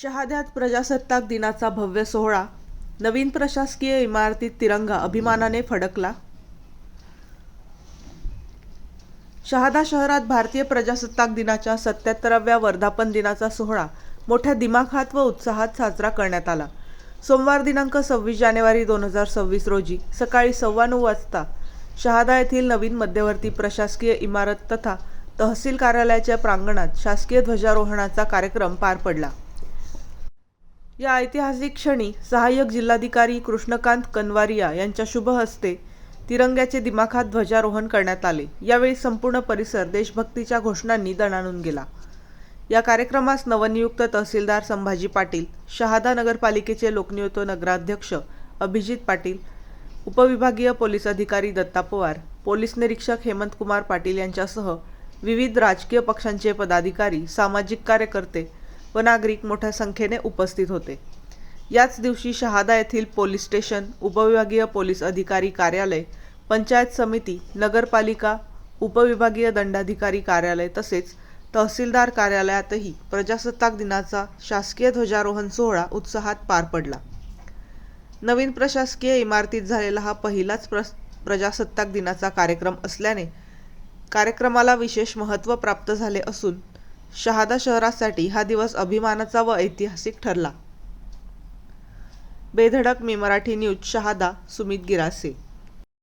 शहाद्यात प्रजासत्ताक दिनाचा भव्य सोहळा, नवीन प्रशासकीय इमारतीत तिरंगा अभिमानाने फडकला. शहादा शहरात भारतीय प्रजासत्ताक दिनाच्या 77व्या वर्धापन दिनाचा सोहळा मोठ्या दिमाखात व उत्साहात साजरा करण्यात आला. सोमवार दिनांक 26 जानेवारी 2026 रोजी सकाळी 9:15 वाजता शहादा येथील नवीन मध्यवर्ती प्रशासकीय इमारत तथा तहसील कार्यालयाच्या प्रांगणात शासकीय ध्वजारोहणाचा कार्यक्रम पार पडला. या ऐतिहासिक क्षणी सहाय्यक जिल्हाधिकारी कृष्णकांत कनवारिया यांच्या शुभ हस्ते तिरंग्याचे दिमाखात ध्वजारोहण करण्यात आले. यावेळी संपूर्ण परिसर देशभक्तीच्या घोषणांनी दणाणून गेला. या कार्यक्रमास नवनियुक्त तहसीलदार संभाजी पाटील, शहादा नगरपालिकेचे लोकनियुक्त नगराध्यक्ष अभिजित पाटील, उपविभागीय पोलीस अधिकारी दत्ता पवार, पोलीस निरीक्षक हेमंतकुमार पाटील यांच्यासह विविध राजकीय पक्षांचे पदाधिकारी, सामाजिक कार्यकर्ते व नागरिक मोठ्या संख्येने उपस्थित होते. याच दिवशी शहादा येथील पोलीस स्टेशन, उपविभागीय पोलीस अधिकारी कार्यालय, पंचायत समिती, नगरपालिका, उपविभागीय दंडाधिकारी कार्यालय तसेच तहसीलदार कार्यालयातही प्रजासत्ताक दिनाचा शासकीय ध्वजारोहण सोहळा उत्साहात पार पडला. नवीन प्रशासकीय इमारतीत झालेला हा पहिलाच प्रजासत्ताक दिनाचा कार्यक्रम असल्याने कार्यक्रमाला विशेष महत्त्व प्राप्त झाले असून शहादा शहरासाठी हा दिवस अभिमानाचा व ऐतिहासिक ठरला. बेधडक मी मराठी न्यूज, शहादा. सुमित गिरासे.